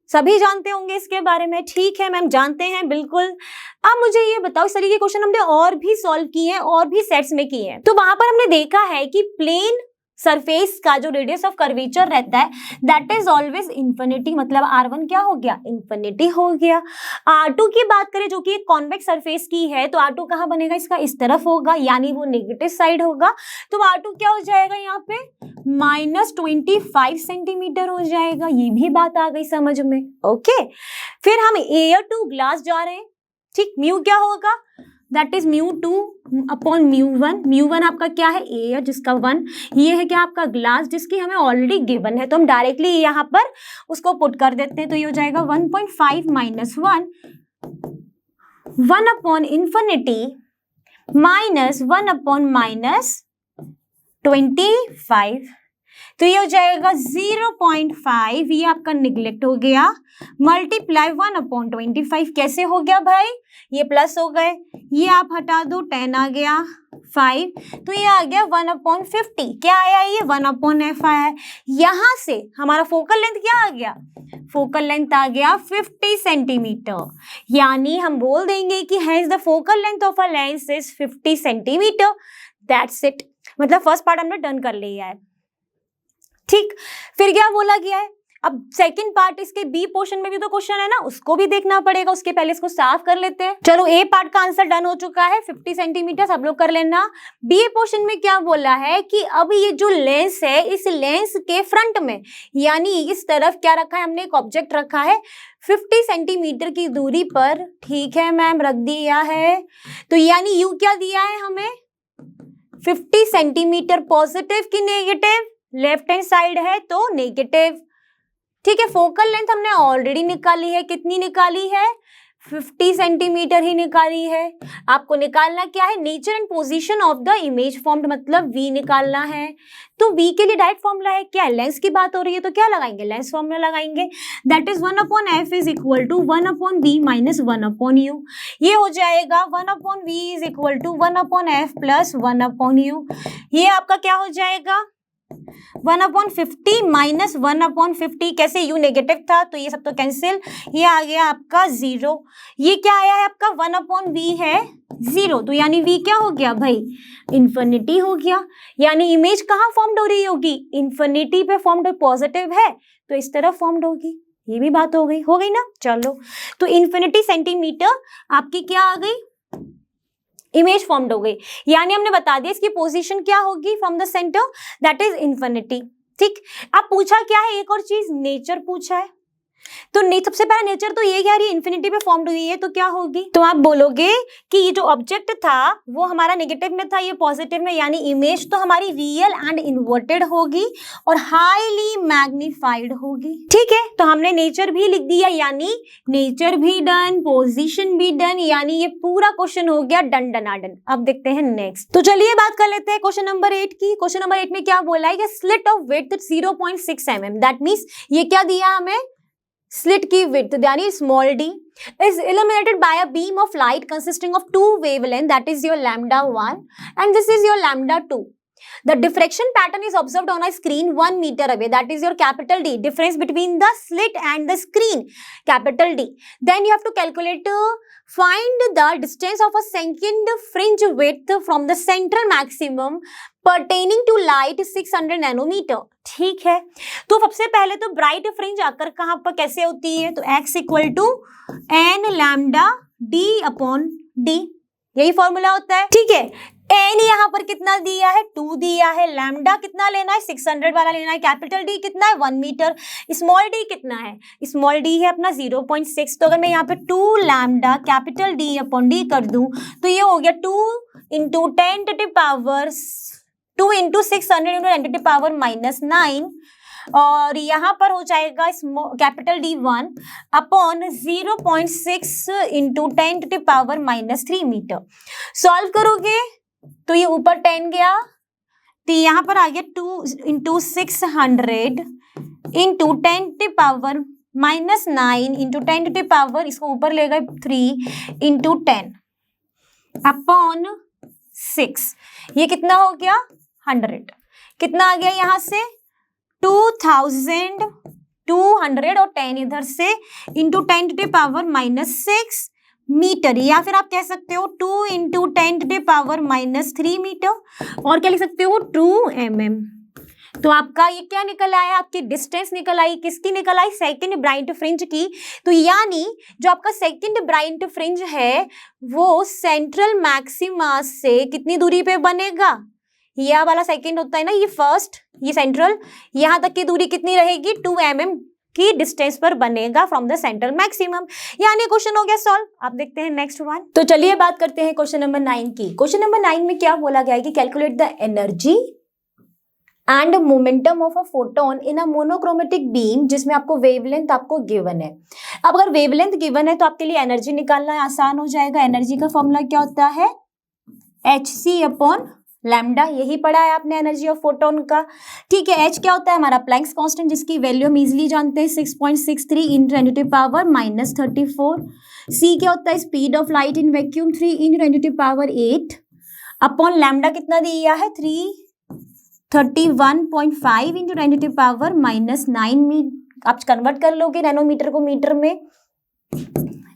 Speaker 1: सभी जानते होंगे इसके बारे में, ठीक है मैम, जानते हैं बिल्कुल। अब मुझे ये बताओ, इस तरीके के क्वेश्चन हमने और भी सॉल्व किए हैं, और भी सेट्स में किए हैं, तो वहां पर हमने देखा है कि प्लेन सरफेस का जो रेडियस ऑफ कर्वेचर रहता है दैट इज ऑलवेज इंफिनिटी, मतलब R1 क्या हो गया? इंफिनिटी हो गया। R2 की बात करें जो कि एक कॉन्वेक्स सरफेस की है, तो R2 कहाँ बनेगा? इसका इस तरफ होगा, यानी वो नेगेटिव साइड होगा, तो R2 क्या हो जाएगा यहाँ पे? -25 सेंटीमीटर हो जाएगा। ये भी बात आ गई समझ में, ओके। फिर हम एयर टू ग्लास जा रहे हैं, ठीक। म्यू क्या होगा? That is μ2/μ1। μ1 आपका क्या है? एयर जिसका 1, ये है क्या आपका? ग्लास जिसकी हमें ऑलरेडी गिवन है, तो हम डायरेक्टली यहाँ पर उसको पुट कर देते हैं, तो ये हो जाएगा 1.5 माइनस 1/∞ माइनस 1/-25। तो ये हो जाएगा 0.5, ये आपका निगलेक्ट हो गया, मल्टीप्लाई 1/25। कैसे हो गया भाई, ये प्लस हो गए, ये आप हटा दो, 10 आ गया, 5, तो ये आ गया 1/50। क्या आया, ये 1/f आया है। यहाँ से हमारा फोकल लेंथ क्या आ गया, फोकल लेंथ आ गया 50 सेंटीमीटर, यानी हम बोल देंगे कि has the focal length of a lens is 50 centimetre. That's it, मतलब फर्स्ट पार्ट हमने डन कर लिया है। ठीक, फिर क्या बोला गया है, अब सेकंड पार्ट, इसके बी पोर्शन में भी तो क्वेश्चन है ना, उसको भी देखना पड़ेगा, उसके पहले इसको साफ कर लेते हैं। चलो ए पार्ट का आंसर डन हो चुका है, 50 सेंटीमीटर सब लोग कर लेना। बी पोर्शन में क्या बोला है कि अब ये जो लेंस है, इस लेंस के फ्रंट में यानी इस तरफ क्या रखा है हमने, एक ऑब्जेक्ट रखा है 50 सेंटीमीटर की दूरी पर। ठीक है मैम, रख दिया है, तो यानी यू क्या दिया है हमें, 50 सेंटीमीटर पॉजिटिव की नेगेटिव, लेफ्ट हैंड साइड है तो नेगेटिव। ठीक है, फोकल लेंथ हमने ऑलरेडी निकाली है, कितनी निकाली है, 50 सेंटीमीटर ही निकाली है। आपको निकालना क्या है, nature and position of the image formed, मतलब v निकालना है। तो v के लिए डायरेक्ट फॉर्मूला है क्या, लेंस की बात हो रही है तो क्या लगाएंगे, लेंस फॉर्मूला लगाएंगे, that is 1/f is equal to 1/v minus 1/u। ये हो जाएगा 1/v is equal to 1/f plus 1/u। ये आपका क्या हो जाएगा, 1/50 माइनस 1/50। कैसे, u नेगेटिव था तो ये सब तो कैंसिल, ये आ गया आपका 0। ये क्या आया है आपका, 1/v है 0, तो यानी v क्या हो गया भाई, इन्फिनिटी हो गया। यानी इमेज कहाँ फॉर्म्ड हो रही होगी, इन्फिनिटी पे फॉर्म्ड, पॉजिटिव है तो इस तरफ फॉर्म्ड होगी। ये भी बात हो गई ना। चलो, तो इन्फिनिटी सेंटीमीटर आपकी क्या आ गई, इमेज फॉर्म्ड हो गई, यानी हमने बता दिया इसकी पोजीशन क्या होगी from the centre, that is infinity. ठीक, अब पूछा क्या है, एक और चीज, नेचर पूछा है। तो सबसे पहला नेचर तो ये क्या रही, इन्फिनिटी पे फॉर्म्ड हुई है तो क्या होगी, तो आप बोलोगे कि ये जो ऑब्जेक्ट था वो हमारा नेगेटिव में था, ये पॉजिटिव में, यानी इमेज तो हमारी रियल एंड इन्वर्टेड होगी और हाईली मैग्नीफाइड होगी। ठीक है, तो हमने नेचर भी लिख दिया, यानी नेचर भी डन, पोजीशन भी डन, यानी ये पूरा क्वेश्चन हो गया डन डनाडन। अब देखते हैं नेक्स्ट, तो चलिए बात कर लेते हैं क्वेश्चन नंबर 8 की। क्वेश्चन नंबर 8 में क्या बोला है, slit of width 0.6 mm, that means ये क्या दिया हमें, slit की width यानी small d is illuminated by a beam of light consisting of two wavelengths, that is your lambda 1 and this is your lambda 2. The diffraction pattern is observed on a screen 1 meter away, that is your capital D, difference between the slit and the screen, capital D. Then you have to calculate, find the distance of a second fringe width from the central maximum pertaining to light 600 nanometre. ठीक है, तो सबसे पहले तो bright fringe आकर कहाँ पर कैसे होती है, तो x equal to n lambda d upon d, यही फॉर्मूला होता है। ठीक है, n यहाँ पर कितना दिया है, 2 दिया है, लैम्डा कितना लेना है, 600 वाला लेना है, कैपिटल D कितना है 1 मीटर, स्मॉल d कितना है, स्मॉल d है अपना 0.6। तो अगर मैं यहाँ पे 2 lambda capital D upon d कर दूं तो ये हो गया 2 into 10 to the power 2 into 600 into 10 to the power -9, और यहाँ पर हो जाएगा capital D 1 upon 0.6 into 10 to the power -3 metre. Solve करोगे तो ये ऊपर 10 गया, तो यहाँ पर आ गया 2 into 600 into 10 to the power -9 into 10 to the power, इसको ऊपर ले गए 3 इंटू 10 अपॉन 6, ये कितना हो गया 100। कितना आ गया यहाँ से 2200 और 10 इधर से into 10 to the power -6 metre, या फिर आप कह सकते हो 2 into 10 to the power -3 metre, और क्या लिख सकते हो 2 mm। तो आपका ये क्या निकल आया, आपकी डिस्टेंस निकल आई, किसकी निकल आई, सेकंड ब्राइट फ्रिंज की। तो यानी जो आपका सेकंड ब्राइट फ्रिंज है वो सेंट्रल मैक्सिमा से कितनी दूरी पे बनेगा, यह वाला सेकंड होता है ना, ये फर्स्ट, ये सेंट्रल, यहाँ तक की दूरी कितनी रहेगी 2 mm की डिस्टेंस पर बनेगा फ्रॉम द सेंट्रल मैक्सिमम। यानी क्वेश्चन हो गया सॉल्व। आप देखते हैं नेक्स्ट वन। तो चलिए बात करते हैं क्वेश्चन नंबर 9 की। क्वेश्चन नंबर 9 में क्या बोला गया है कि calculate the energy and momentum of a photon in a monochromatic beam, जिसमें आपको वेवलेंथ आपको गिवन है। अब अगर वेवलेंथ गिवन है तो आपके लिए एनर्जी निकालना आसान हो जाएगा। एनर्जी का फॉर्मूला क्या होता है, hc अपॉन लैम्डा, यही पढ़ा है आपने एनर्जी ऑफ फोटोन का। ठीक है, एच क्या होता है हमारा प्लैंक्स कांस्टेंट, जिसकी वैल्यू हम इजीली जानते हैं 6.63 × 10⁻⁻34। सी क्या होता है speed of light in vacuum 3 × 10⁸ upon lambda कितना दिया है 331.5 × 10⁻⁻9 में आप कन्वर्ट कर लोगे नैनोमीटर को मीटर में।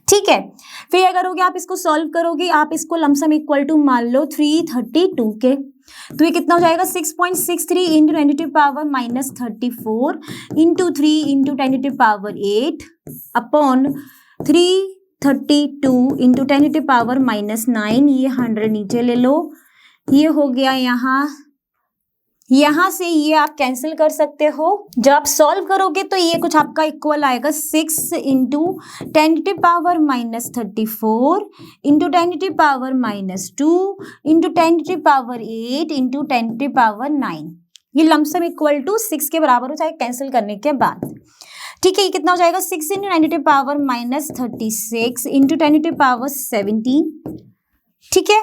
Speaker 1: ठीक है, फिर क्या करोगे आप इसको सॉल्व करोगे, आप इसको लमसम इक्वल टू मान लो 332 के, तो ये कितना हो जाएगा 6.63 × 10⁻⁻34 × 3 × 10⁸ अपॉन 332 × 10⁻⁻9, ये 100 नीचे ले लो, ये हो गया यहाँ से ये आप कैंसिल कर सकते हो। जब आप सॉल्व करोगे तो ये कुछ आपका इक्वल आएगा 6 × 10⁻⁻34 × 10⁻⁻2 × 10⁸ × 10⁻9, ये लमसम इक्वल टू 6 के बराबर हो जाए कैंसिल करने के बाद। ठीक है, ये कितना हो जाएगा 6 × 10⁻⁻36 × 10⁻17। ठीक है,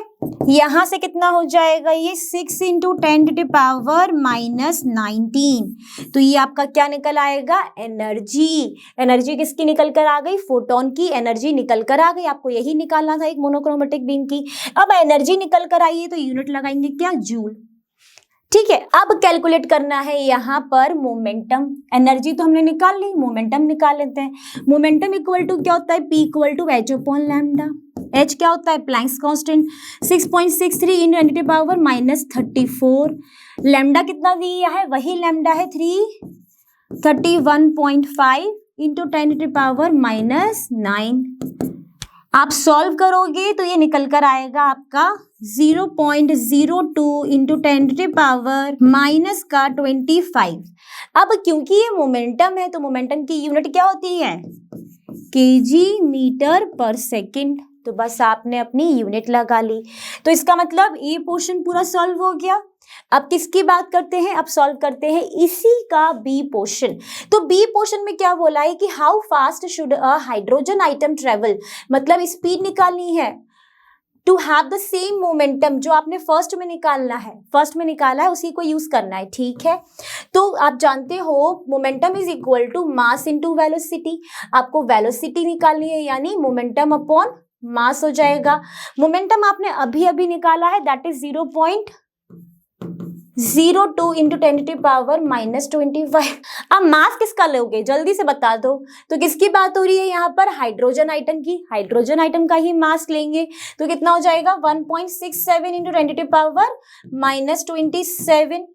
Speaker 1: यहां से कितना हो जाएगा ये 6 × 10⁻⁻19, तो ये आपका क्या निकल आएगा एनर्जी। एनर्जी किसकी निकल कर आ गई, फोटोन की एनर्जी निकल कर आ गई। आपको यही निकालना था एक मोनोक्रोमेटिक बीम की। अब एनर्जी निकल कर आई है तो यूनिट लगाएंगे क्या, जूल। ठीक है, अब कैलकुलेट करना है यहाँ पर मोमेंटम। एनर्जी तो हमने निकाल ली, मोमेंटम निकाल लेते हैं। मोमेंटम इक्वल टू क्या होता है, P equal to H upon lambda. H क्या होता है प्लैंक्स कांस्टेंट 6.63 × 10⁻⁻34। लैम्डा कितना दिया है, वही लैम्डा है 331.5 × 10⁻⁻9। आप सॉल्व करोगे तो ये निकल कर आएगा आपका 0.02 × 10⁻⁻25। अब क्योंकि ये मोमेंटम है तो मोमेंटम की यूनिट क्या होती है, kg/s। तो बस आपने अपनी यूनिट लगा ली। तो इसका मतलब ये पोर्शन पूरा सॉल्व हो गया। अब किसकी बात करते हैं, अब सॉल्व करते हैं इसी का बी पोर्शन। तो बी पोर्शन में क्या बोला है कि how fast should a hydrogen atom travel, मतलब स्पीड निकालनी है to have the same momentum जो आपने फर्स्ट में निकाला है उसी को यूज करना है। ठीक है, तो आप जानते हो momentum is equal to mass into velocity. आपको वेलोसिटी निकालनी है यानी मोमेंटम अपॉन मास हो जाएगा। मोमेंटम आपने अभी अभी निकाला है, दैट इज 0.02 × 10⁻⁻25। अब मास किसका लोगे जल्दी से बता दो। तो किसकी बात हो रही है यहाँ पर, हाइड्रोजन आइटम की। हाइड्रोजन आइटम का ही मास लेंगे तो कितना हो जाएगा 1.67 × 10⁻⁻27।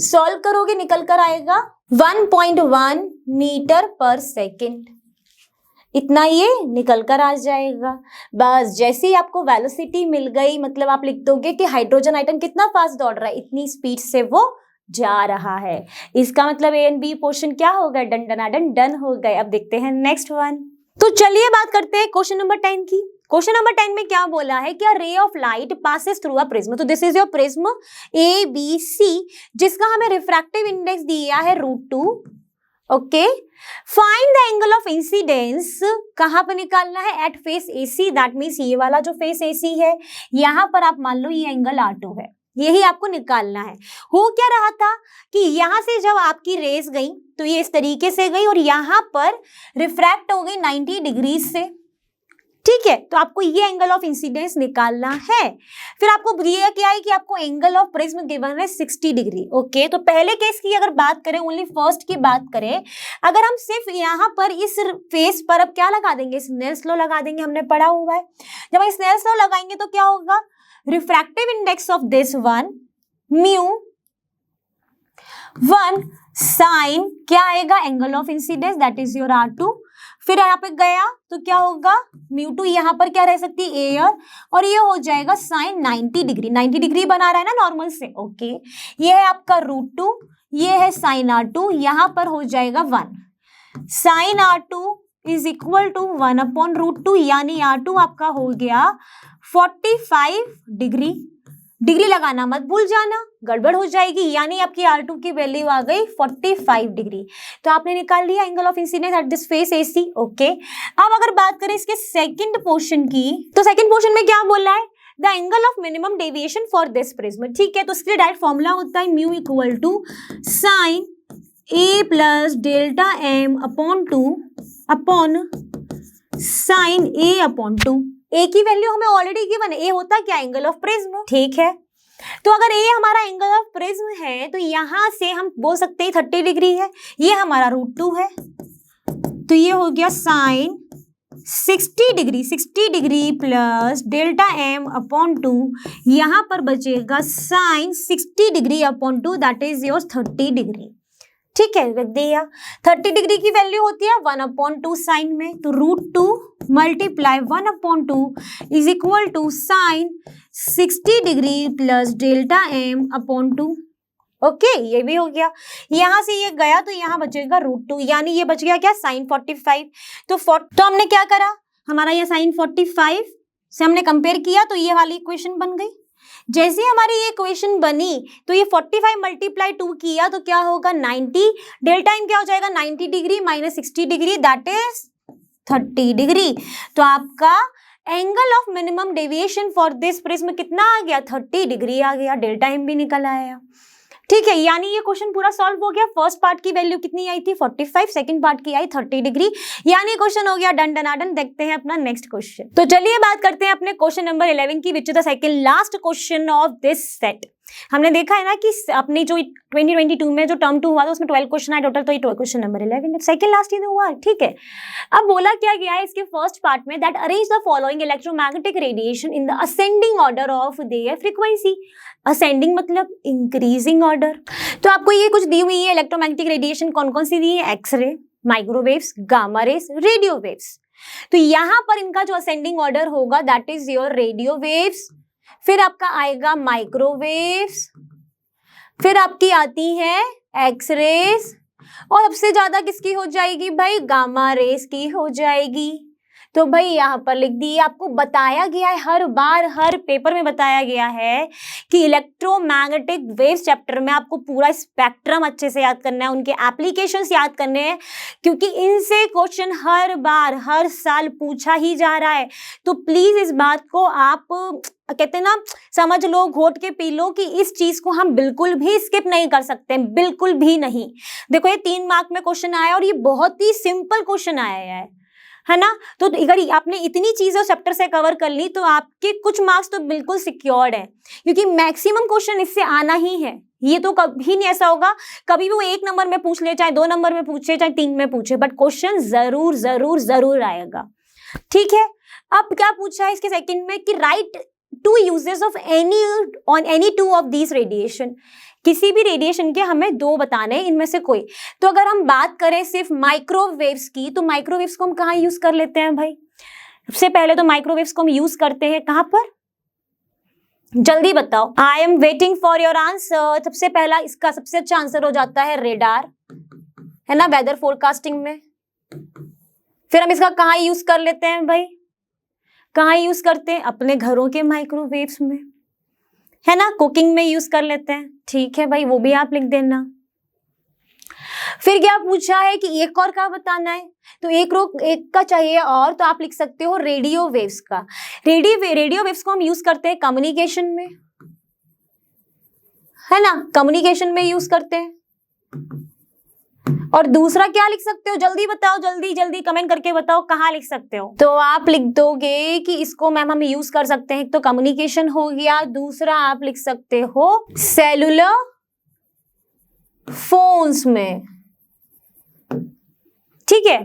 Speaker 1: सॉल्व करोगे निकल कर आएगा 1.1 मीटर/सेकेंड। इतना ये निकल कर आ जाएगा। बस जैसे ही आपको वेलोसिटी मिल गई, मतलब आप लिख दोगे कि हाइड्रोजन आइटम कितना फास्ट दौड़ रहा है, इतनी स्पीड से वो जा रहा है। इसका मतलब ए एंड बी पोर्शन क्या हो गया, डन हो गए। अब देखते हैं नेक्स्ट वन। तो चलिए बात करते हैं क्वेश्चन नंबर 10 की। क्वेश्चन नंबर 10 में क्या बोला है कि a ray of light passes through a prism. तो this is your prism ABC, जिसका हमें रिफ्रैक्टिव इंडेक्स दिया है √2। Okay, find the angle of incidence कहां पर निकालना है, at face AC। That means ये वाला जो फेस AC है यहां पर आप मान लो ये एंगल R2 है, यही आपको निकालना है। हो क्या रहा था कि यहां से जब आपकी रेस गई तो ये इस तरीके से गई और यहां पर रिफ्रैक्ट हो गई 90 डिग्री से। ठीक है, तो आपको ये एंगल ऑफ इंसिडेंस निकालना है। फिर आपको दिया क्या है कि आपको एंगल ऑफ प्रिज्म गिवन है 60 डिग्री। ओके, तो पहले केस की अगर बात करें, ओनली फर्स्ट की बात करें, अगर हम सिर्फ यहाँ पर इस फेस पर अब क्या लगा देंगे, स्नेल्स लॉ लगा देंगे, हमने पढ़ा हुआ है। जब हम स्नेल्स लॉ लगाएंगे तो क्या होगा, refractive index of this one μ1 sine क्या आएगा, angle of incidence that is your R2। फिर यहाँ पे गया तो क्या होगा, μ2 यहाँ पर क्या रह सकती है, एयर, और ये हो जाएगा साइन 90 डिग्री। 90 डिग्री बना रहा है ना नॉर्मल से। ओके, ये है आपका √2, ये है साइन R2, यहाँ पर हो जाएगा 1। Sine R2 is equal to 1 upon √2, यानी R2 आपका हो गया 45 डिग्री। डिग्री लगाना मत भूल जाना, गड़बड़ हो जाएगी। यानी आपकी R2 की वैल्यू आ गई 45 डिग्री। तो आपने निकाल लिया angle of incidence at this face AC। Okay, अब अगर बात करें इसके सेकंड पोर्शन की, तो सेकंड पोर्शन में क्या बोला है, the angle of minimum deviation for this prism. ठीक है, तो इसके लिए डायरेक्ट फॉर्मूला होता है mu equal to sine A plus delta M upon 2 upon sine A upon 2। A की वैल्यू हमें ऑलरेडी गिवन है, ए होता है क्या, एंगल ऑफ प्रिज्म। ठीक है, तो अगर ए हमारा एंगल ऑफ प्रिज्म है तो यहां से हम बोल सकते हैं 30 डिग्री है, ये हमारा √2 है, तो ये हो गया sine 60 degree plus delta M upon 2, यहां पर बचेगा sine 60 degree upon 2 that is your 30 degree. ठीक है, रख दिया। 30 डिग्री की वैल्यू होती है 1/2 साइन में, तो √2 multiply 1/2 is equal to sine 60 degree plus delta M upon 2। Okay, ये भी हो गया। यहां से ये गया तो यहाँ बचेगा √2, यानी ये बच गया क्या, साइन 45। तो हमने क्या करा, हमारा ये साइन 45 से हमने कंपेयर किया तो ये वाली इक्वेशन बन गई। जैसे हमारी ये इक्वेशन बनी तो ये 45 मल्टीप्लाई 2 किया तो क्या होगा 90, डेल्टा एम क्या हो जाएगा 90 degree minus 60 degree that is 30 degree. तो आपका angle of minimum deviation for this prism कितना आ गया, 30 डिग्री आ गया, डेल्टा एम भी निकल आया। ठीक है, यानी ये क्वेश्चन पूरा सॉल्व हो गया। फर्स्ट पार्ट की वैल्यू कितनी आई थी 45, सेकंड पार्ट की आई 30 डिग्री, यानी क्वेश्चन हो गया डन डनाडन। देखते हैं अपना नेक्स्ट क्वेश्चन। तो चलिए बात करते हैं अपने क्वेश्चन नंबर 11 की, which is the second last question of this set. हमने देखा है ना कि अपनी जो 2022 में जो टर्म 2 हुआ था उसमें 12 क्वेश्चन आए टोटल, तो ये क्वेश्चन नंबर 11 सेकंड लास्ट ही तो हुआ। ठीक है, अब बोला क्या गया है इसके फर्स्ट पार्ट में, that arrange the following electromagnetic radiation in the ascending order of their frequency. Ascending मतलब इंक्रीजिंग ऑर्डर। तो आपको ये कुछ दी हुई है इलेक्ट्रोमैग्नेटिक रेडिएशन, कौन कौन सी दी है, X-ray, microwaves, gamma rays, radio waves. तो यहां पर इनका जो असेंडिंग ऑर्डर होगा that is your radio waves, फिर आपका आएगा माइक्रोवेव्स, फिर आपकी आती है एक्सरेस, और सबसे ज्यादा किसकी हो जाएगी भाई, गामा रेस की हो जाएगी। तो भाई यहाँ पर लिख दिए, आपको बताया गया है, हर बार हर पेपर में बताया गया है कि इलेक्ट्रोमैग्नेटिक वेव्स चैप्टर में आपको पूरा स्पेक्ट्रम अच्छे से याद करना है, उनके एप्लीकेशंस याद करने हैं, क्योंकि इनसे क्वेश्चन हर बार हर साल पूछा ही जा रहा है। तो प्लीज इस बात को आप कहते हैं ना, समझ लो, घोट के पी लो कि इस चीज को हम बिल्कुल भी स्किप नहीं कर सकते, बिल्कुल भी नहीं। देखो ये 3 मार्क में क्वेश्चन आया और ये बहुत ही सिंपल क्वेश्चन आया है ना। तो अगर आपने इतनी चीजें चैप्टर से कवर कर ली तो आपके कुछ मार्क्स तो बिल्कुल सिक्योर्ड है, क्योंकि मैक्सिमम क्वेश्चन इससे आना ही है। ये तो कभी नहीं ऐसा होगा कभी भी वो 1 नंबर में पूछ ले, चाहे 2 नंबर में पूछे, चाहे 3 में पूछे, बट क्वेश्चन जरूर जरूर जरूर आएगा। ठीक है, अब क्या पूछा है इसके सेकंड में कि right 2 uses of any 2 of these radiation. किसी भी रेडिएशन के हमें 2 बताने, इनमें से कोई। तो अगर हम बात करें सिर्फ माइक्रोवेव्स की, तो माइक्रोवेव्स को हम कहाँ यूज कर लेते हैं भाई, सबसे पहले तो माइक्रोवेव्स को हम यूज करते हैं कहाँ पर, जल्दी बताओ, I am waiting for your answer. सबसे पहला इसका सबसे अच्छा आंसर हो जाता है रेडार, है ना, वेदर फोरकास्टिंग में। फिर हम इसका कहाँ यूज कर लेते हैं भाई, कहाँ यूज करते हैं, अपने घरों के माइक्रोवेव्स में, है ना, कुकिंग में यूज कर लेते हैं। ठीक है भाई, वो भी आप लिख देना। फिर क्या पूछा है कि एक और का बताना है, तो एक का चाहिए और, तो आप लिख सकते हो रेडियो वेव्स का। रेडियो वेव्स को हम यूज करते हैं कम्युनिकेशन में, है ना, कम्युनिकेशन में यूज करते हैं। और दूसरा क्या लिख सकते हो, जल्दी बताओ, जल्दी जल्दी कमेंट करके बताओ कहाँ लिख सकते हो। तो आप लिख दोगे कि इसको मैम हम यूज कर सकते हैं, तो कम्युनिकेशन हो गया, दूसरा आप लिख सकते हो सेलुलर फोन्स में। ठीक है,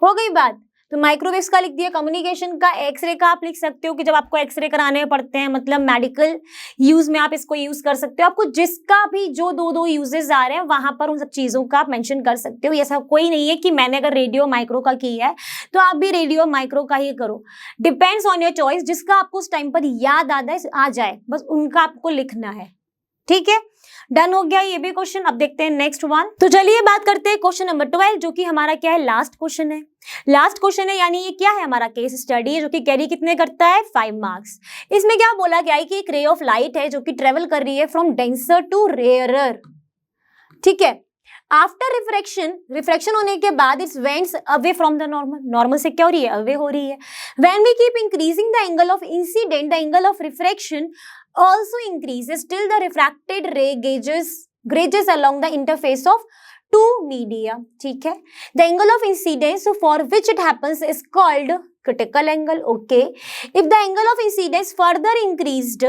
Speaker 1: हो गई बात। तो माइक्रोवेव्स का लिख दिया, कम्युनिकेशन का, एक्सरे का आप लिख सकते हो कि जब आपको एक्सरे कराने पड़ते हैं, मतलब मेडिकल यूज में आप इसको यूज कर सकते हो। आपको जिसका भी जो 2 यूजेस आ रहे हैं वहां पर उन सब चीजों का आप मेंशन कर सकते हो। ऐसा कोई नहीं है कि मैंने अगर रेडियो माइक्रो का किया है तो आप भी रेडियो माइक्रो का ही करो, डिपेंड्स ऑन योर चॉइस। जिसका आपको उस टाइम पर याद आ जाए बस उनका आपको लिखना है। ठीक है, डन हो गया ये भी क्वेश्चन। अब देखते हैं नेक्स्ट वन। तो चलिए बात करते हैं क्वेश्चन नंबर 12, जो कि हमारा क्या है, लास्ट क्वेश्चन है। लास्ट क्वेश्चन है, यानी ये क्या है, हमारा केस स्टडी है, जो कि कैरी कितने करता है, 5 मार्क्स। इसमें क्या बोला गया है कि एक रे ऑफ लाइट है जो कि ट्रेवल कर रही है फ्रॉम डेंसर टू रेयरर। ठीक है, आफ्टर रिफ्रैक्शन होने के बाद it's went away from the normal से क्या हो रही है, अवे हो रही है. When we keep increasing the angle of incident, the angle of refraction also increases till the refracted ray gauges along the interface of two media. ठीक है. The angle of incidence for which it happens is called critical angle. Okay. If the angle of incidence further increased,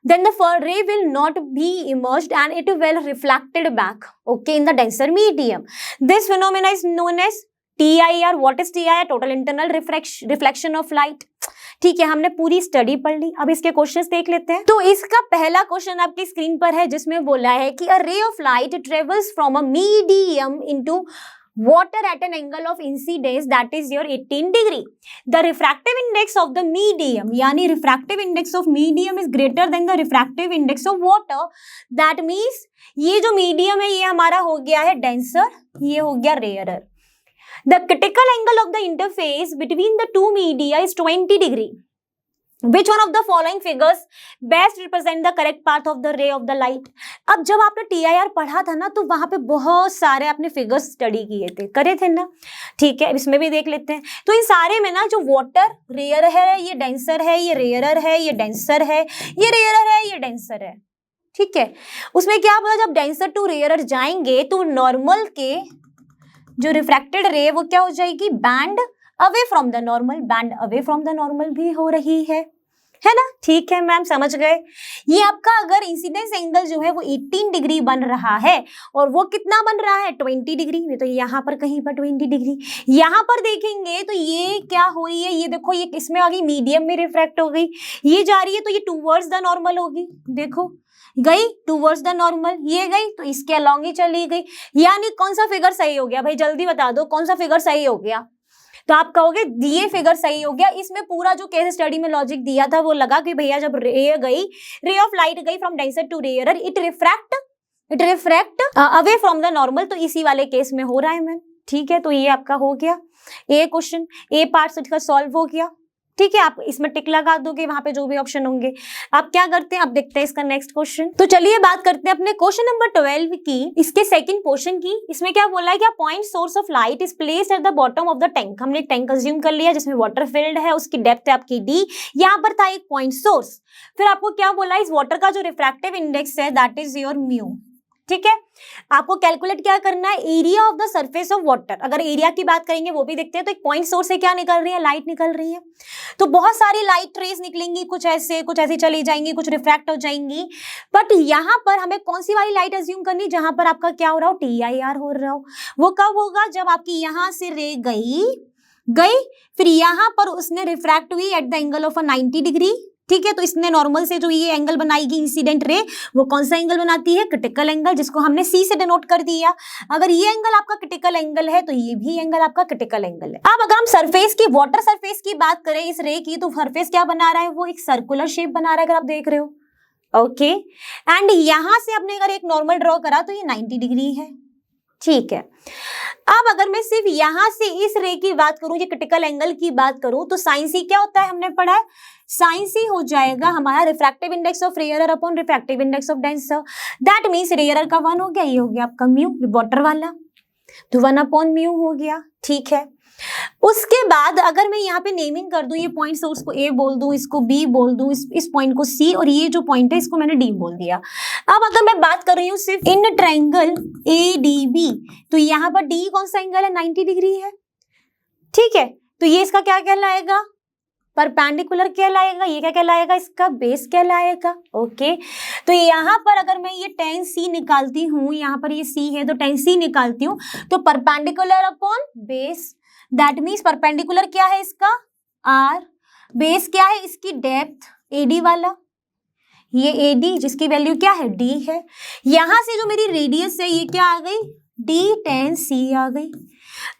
Speaker 1: then the ray will not be emerged and it will reflected back. Okay, in the denser medium. This phenomena is known as TIR. What is TIR? Total internal reflection of light. ठीक है, हमने पूरी study पढ़ ली. अब इसके questions देख लेते हैं. तो इसका पहला क्वेश्चन आपकी स्क्रीन पर है जिसमें बोला है कि a ray of light travels from a medium into water at an angle of incidence that is your 18 degree. The refractive index of the medium, यानी refractive index of medium is greater than the refractive index of water. That means ये जो medium है ये हमारा हो गया है denser, ये हो गया rarer. The critical angle of the interface between the two media is 20 degree. Which one of the following figures best represent the correct path of the ray of the light? अब जब आपने TIR पढ़ा था ना तो वहां पे बहुत सारे आपने फिगर्स स्टडी किए थे, करे थे ना. ठीक है, इसमें भी देख लेते हैं. तो इन सारे में ना जो वाटर रेयर है, ये डेंसर है, ये रेयरर है, ये डेंसर है, ये रेयरर है, ये डेंसर है. ठीक है, उसमें क्या बोला, जब डेंसर टू रेयरर जाएंगे तो नॉर्मल के जो रिफ्रैक्टेड रे वो क्या हो जाएगी, band away from the normal. Band away from the normal भी हो रही है ना. ठीक है मैम, समझ गए. ये आपका अगर इंसिडेंस एंगल जो है वो 18 डिग्री बन रहा है और वो कितना बन रहा है, 20 डिग्री में. तो यहाँ पर कहीं पर 20 डिग्री, यहाँ पर देखेंगे तो ये क्या हो रही है, ये देखो ये किसमें आ गई, मीडियम में रिफ्रैक्ट हो गई. ये जा रही है तो ये टूवर्ड्स द नॉर्मल होगी. देखो गई टूवर्ड्स द नॉर्मल, ये गई तो इसके अलॉन्ग ही चली गई. यानी कौन सा फिगर सही हो गया भाई, जल्दी बता दो कौन सा फिगर सही हो गया. तो आप कहोगे ये फिगर सही हो गया. इसमें पूरा जो केस स्टडी में लॉजिक दिया था वो लगा कि भैया जब रे ऑफ लाइट गई from denser to rarer, it refract away from the normal. तो इसी वाले केस में हो रहा है मैम. ठीक है, तो ये आपका हो गया ए क्वेश्चन, ए पार्ट इसका सॉल्व हो गया. ठीक है, आप इसमें टिक लगा दोगे वहां पे जो भी ऑप्शन होंगे. आप क्या करते हैं, अब देखते हैं इसका नेक्स्ट क्वेश्चन. तो चलिए बात करते हैं अपने क्वेश्चन नंबर 12 की, इसके सेकंड पोर्शन की. इसमें क्या बोला है कि point source of light is placed at the bottom of the tank. हमने एक टैंक अज्यूम कर लिया जिसमें वाटर फिल्ड है, उसकी डेप्थ है आपकी डी. यहाँ पर था एक पॉइंट सोर्स. फिर आपको क्या बोला, इस वाटर का जो रिफ्रैक्टिव इंडेक्स है दैट इज योर म्यू. ठीक है, आपको कैलकुलेट क्या करना है, area of the surface of water. अगर एरिया की बात करेंगे वो भी देखते हैं. तो एक पॉइंट सोर्स से क्या निकल रही है, लाइट निकल रही है. तो बहुत सारी लाइट रेज निकलेंगी, कुछ ऐसी चली जाएंगी, कुछ रिफ्रैक्ट हो जाएंगी. बट यहाँ पर हमें कौन सी वाली लाइट अज्यूम करनी, जहां पर आपका क्या हो रहा हो, TIR हो रहा हो. वो कब होगा, जब आपकी यहाँ से रे गई फिर यहाँ पर उसने रिफ्रैक्ट हुई at the angle of 90 degree. ठीक है, तो इसने नॉर्मल से जो ये एंगल बनाएगी इंसिडेंट रे, वो कौन सा एंगल बनाती है, क्रिटिकल एंगल, जिसको हमने C से डिनोट कर दिया. अगर ये एंगल आपका क्रिटिकल एंगल है तो ये भी एंगल आपका क्रिटिकल एंगल है. अब अगर हम सरफेस की, वाटर सरफेस की बात करें इस रे की, तो सरफेस क्या बना रहा है, वो एक सर्कुलर शेप बना रहा है, अगर आप देख रहे हो. ओके, एंड यहां से आपने अगर एक नॉर्मल ड्रॉ करा तो ये 90 डिग्री है. ठीक है, अब अगर मैं सिर्फ यहां से इस रे की बात करूं, ये क्रिटिकल एंगल की बात करूं, तो साइन सी क्या होता है, हमने पढ़ा है, साइन सी हो जाएगा हमारा refractive index of rarer upon refractive index of denser. That means rarer का 1 हो गया, ये हो गया आपका म्यू वाटर वाला, तो 1 अपॉन म्यू हो गया. ठीक है, उसके बाद अगर मैं यहाँ पे नेमिंग कर दूं, ये पॉइंट सोर्स को A बोल दूं, इसको B बोल दूं, इस पॉइंट को C, और ये जो पॉइंट है इसको मैंने D बोल दिया. अब अगर मैं बात कर रही हूँ सिर्फ इन ट्रायंगल ADB, तो यहाँ पर D कौन सा एंगल है, 90 डिग्री है. ठीक है, तो ये इसका क्या कहलाएगा, परपेंडिकुलर कहलाएगा. ये क्या कहलाएगा, इसका बेस कहलाएगा. ओके, तो यहाँ पर अगर मैं ये tan C निकालती हूँ, यहाँ पर ये C है तो tan C निकालती हूँ, तो perpendicular upon base, that means perpendicular क्या है इसका R, बेस क्या है इसकी डेप्थ AD वाला, ये AD जिसकी वैल्यू क्या है D है. यहां से जो मेरी रेडियस है ये क्या आ गई, D tan C आ गई.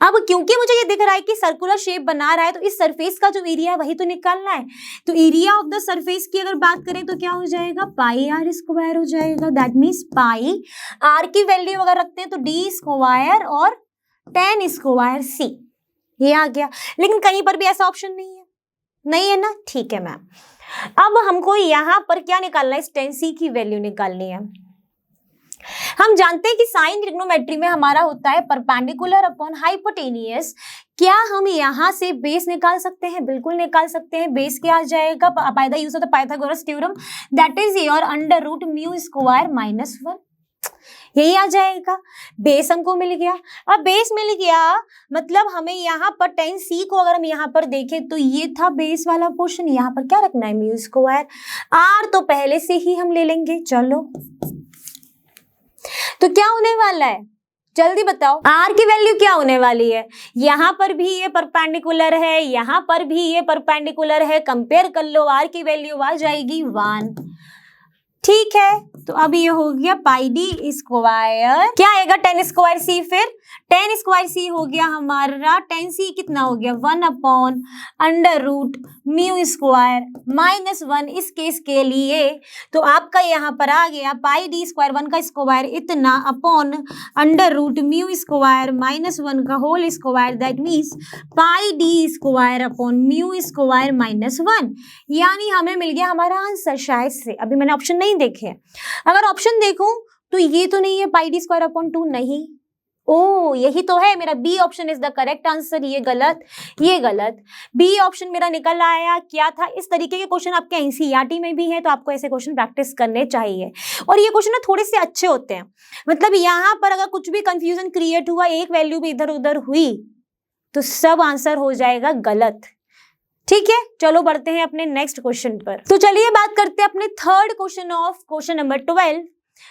Speaker 1: अब क्योंकि मुझे ये दिख रहा है कि सर्कुलर शेप बना रहा है, तो इस सरफेस का जो एरिया है वही तो निकालना है. तो एरिया ऑफ द सरफेस की अगर बात करें तो क्या हो जाएगा, पाई R स्क्वायर हो जाएगा. दैट मीन्स पाई R की वैल्यू अगर रखते हैं तो D स्क्वायर और tan स्क्वायर C, ये आ गया. लेकिन कहीं पर भी ऐसा ऑप्शन नहीं है ना. ठीक है मैम, अब हमको यहाँ पर क्या निकालना है, tan C की वैल्यू निकालनी है. हम जानते हैं कि साइन ट्रिग्नोमेट्री में हमारा होता है परपेंडिकुलर अपॉन हाइपोटेनियस। क्या हम यहाँ से बेस निकाल सकते हैं? बिल्कुल निकाल सकते हैं। बेस क्या आ जाएगा by the use of the Pythagoras theorem, that is your under root mu square minus 1, यही आ जाएगा। बेस हमको मिल गया। अब बेस मिल गया मतलब हमें यहाँ पर tan c को अगर हम यहाँ पर देखें तो ये था बेस वाला पोर्शन, यहाँ पर क्या रखना है म्यू स्क्वायर। r तो पहले से ही हम ले लेंगे। चलो तो क्या होने वाला है जल्दी बताओ, r की वैल्यू क्या होने वाली है? यहाँ पर भी ये परपेंडिकुलर है, यहाँ पर भी ये परपेंडिकुलर है, कंपेयर कर लो, r की वैल्यू आ जाएगी 1। ठीक है, तो अब ये हो गया पाई डी स्क्वायर, क्या आएगा tan स्क्वायर सी, फिर tan स्क्वायर सी हो गया हमारा, tan सी कितना हो गया 1 upon under root mu square minus 1 इस केस के लिए। तो आपका यहाँ पर आ गया पाई डी स्क्वायर 1 का स्क्वायर इतना upon under root mu square minus 1 का whole square, that means pi D square upon mu square minus 1। यानी हमें मिल गया हमारा आंसर शायद से, अभी मैंने ऑप्शन नहीं देखे। अगर ऑप्शन देखूं तो ये तो नहीं है पाई डी स्क्वायर अपॉन 2, नहीं, ओ यही तो है मेरा B option is the correct answer. ये गलत, ये गलत, बी ऑप्शन मेरा निकल आया। क्या था? इस तरीके के क्वेश्चन आपके एनसीईआरटी में भी है, तो आपको ऐसे क्वेश्चन प्रैक्टिस करने चाहिए। और ये क्वेश्चन ना थोड़े से अच्छे होते हैं, मतलब यहाँ पर अगर कुछ भी कंफ्यूजन क्रिएट हुआ, एक वैल्यू भी इधर उधर हुई, तो सब आंसर हो जाएगा गलत। ठीक है, चलो बढ़ते हैं अपने नेक्स्ट क्वेश्चन पर। तो चलिए बात करते हैं अपने third question of question number 12,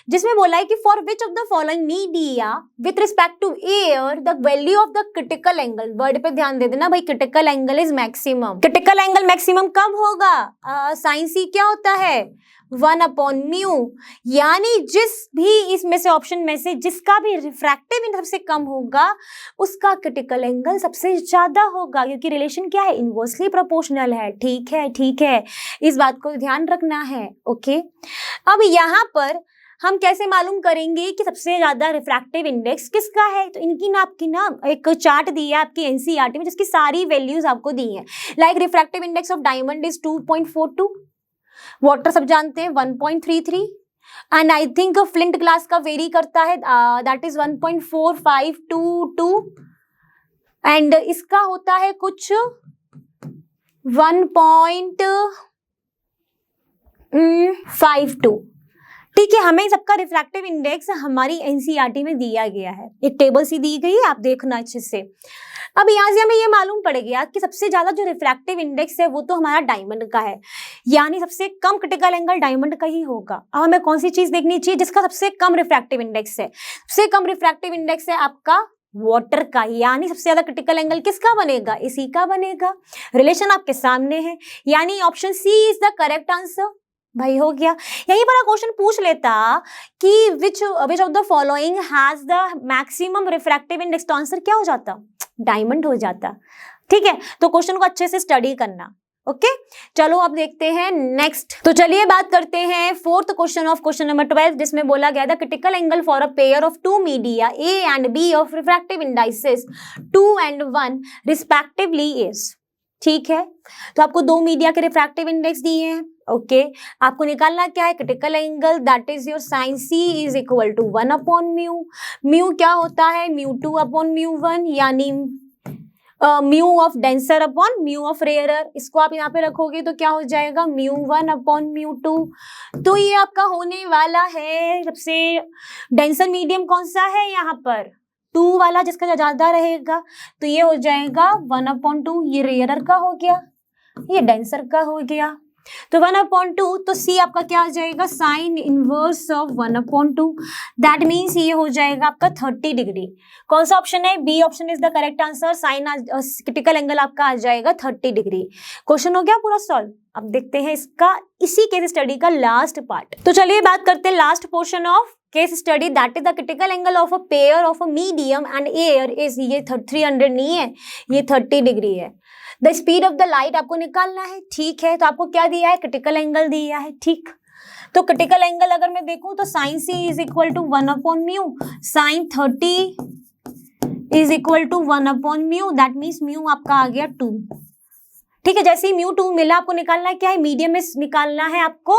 Speaker 1: जिसमें बोला है कि for which of the following media with respect to air the value of the critical angle, word पे ध्यान दे देना भाई, critical angle is maximum. Critical angle maximum कब होगा? साइन सी क्या होता है 1 अपॉन म्यू, यानी जिस भी इसमें से ऑप्शन में से जिसका भी रिफ्रैक्टिव इंडेक्स सबसे कम होगा उसका क्रिटिकल एंगल सबसे ज्यादा होगा, क्योंकि रिलेशन क्या है, इनवर्सली प्रोपोर्शनल है। ठीक है, ठीक है, इस बात को ध्यान रखना है। ओके, अब यहाँ पर हम कैसे मालूम करेंगे कि सबसे ज्यादा रिफ्रैक्टिव इंडेक्स किसका है? तो इनकी ना आपकी ना एक चार्ट दी है आपकी एनसीईआरटी में, जिसकी सारी वैल्यूज आपको दी है। Like refractive index of diamond is 2.42, water सब जानते हैं 1.33, and I think flint glass का वेरी करता है, दैट इज 1.4522, एंड इसका होता है कुछ 1.52। ठीक है, हमें सबका रिफ्रैक्टिव इंडेक्स हमारी एनसीईआरटी में दिया गया है, एक टेबल सी दी गई है, आप देखना अच्छे से। अब यहाँ से हमें ये मालूम पड़ गया कि सबसे ज्यादा जो रिफ्रैक्टिव इंडेक्स है वो तो हमारा डायमंड का है, यानी सबसे कम क्रिटिकल एंगल डायमंड का ही होगा। अब हमें कौन सी चीज देखनी चाहिए जिसका सबसे कम रिफ्रैक्टिव इंडेक्स है? सबसे कम रिफ्रैक्टिव इंडेक्स है आपका वाटर का, यानी सबसे ज्यादा क्रिटिकल एंगल किसका बनेगा? इसी का बनेगा। रिलेशन आपके सामने है, यानी option C is the correct answer. भाई हो गया। यहीं पर क्वेश्चन पूछ लेता कि which of the following has the maximum refractive index, तो आंसर क्या हो जाता? डायमंड हो जाता। ठीक है, तो क्वेश्चन को अच्छे से स्टडी करना। ओके, चलो अब देखते हैं नेक्स्ट। तो चलिए बात करते हैं fourth question of question number 12, जिसमें बोला गया था critical angle for a pair of two media A and B of refractive indices 2 and 1 respectively is. ठीक है, तो आपको दो मीडिया के रिफ्रैक्टिव इंडेक्स दिए हैं। ओके, आपको निकालना क्या है? Critical angle, that is your sine C is equal to 1 upon mu. Mu क्या होता है? म्यू 2 अपॉन म्यू 1, यानी mu of denser upon mu of rarer. इसको आप यहाँ पे रखोगे तो क्या हो जाएगा? Mu 1 upon mu 2। तो ये आपका होने वाला है सबसे डेंसर मीडियम कौन सा है यहाँ पर? 2 वाला, जिसका ज्यादा रहेगा, तो ये हो जाएगा 1 अपॉन 2। ये रेयरर का हो गया, ये डेंसर का हो गया, तो 1 अपॉन 2। तो सी आपका क्या हो जाएगा? Sine inverse of 1 upon 2, that means ये हो जाएगा आपका 30 डिग्री। कौन सा ऑप्शन है? B option is the correct answer. Sine critical angle आपका आ जाएगा 30 डिग्री। क्वेश्चन हो गया पूरा सॉल्व। अब देखते हैं इसका इसी केस स्टडी का लास्ट पार्ट। तो चलिए बात करते हैं last portion of case study, that is the critical angle of a pair of a medium and air is, ये 300 नहीं है, ये 30 डिग्री है। The speed of the light आपको निकालना है। ठीक है, तो आपको क्या दिया है? क्रिटिकल एंगल दिया है। ठीक, तो क्रिटिकल एंगल अगर मैं देखूं तो sine C is equal to 1 upon mu, sine 30 is equal to 1 upon mu, that means mu आपका आ गया 2। ठीक है। जैसे ही μ2 मिला, आपको निकालना है क्या है, मीडियम में निकालना है आपको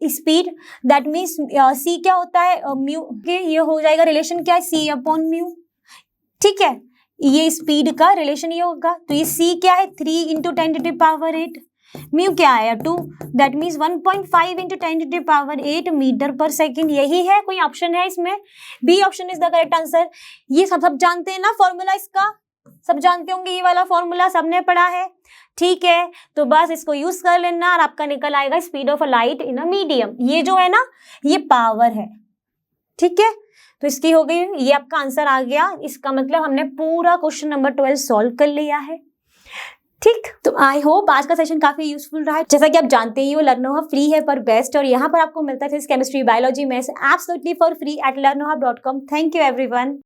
Speaker 1: स्पीड। दैट मीन्स c क्या होता है, म्यू के ये हो जाएगा रिलेशन क्या है, c/μ। ठीक है, ये स्पीड का रिलेशन ये होगा। तो ये c क्या है, 3 × 10⁸ म्यू क्या आया 2, दैट मीन्स 1.5 × 10⁸ मीटर पर सेकेंड। यही है, कोई ऑप्शन है इसमें, B option is the correct answer. ये सब जानते हैं ना फॉर्मूला इसका, सब जानते होंगे, ये वाला फॉर्मूला सबने पढ़ा है। ठीक है, तो बस इसको यूज कर लेना और आपका निकल आएगा speed of a light in a medium. ये जो है ना, ये पावर है। ठीक है, तो इसकी हो गई, ये आपका आंसर आ गया। इसका मतलब हमने पूरा क्वेश्चन नंबर 12 सॉल्व कर लिया है। ठीक, तो आई होप आज का सेशन काफी यूजफुल रहा है। जैसा कि आप जानते ही हो, लर्नोहब फ्री है पर बेस्ट, और यहाँ पर आपको मिलता है chemistry, biology, maths absolutely for free at learnohub.com। Thank you everyone.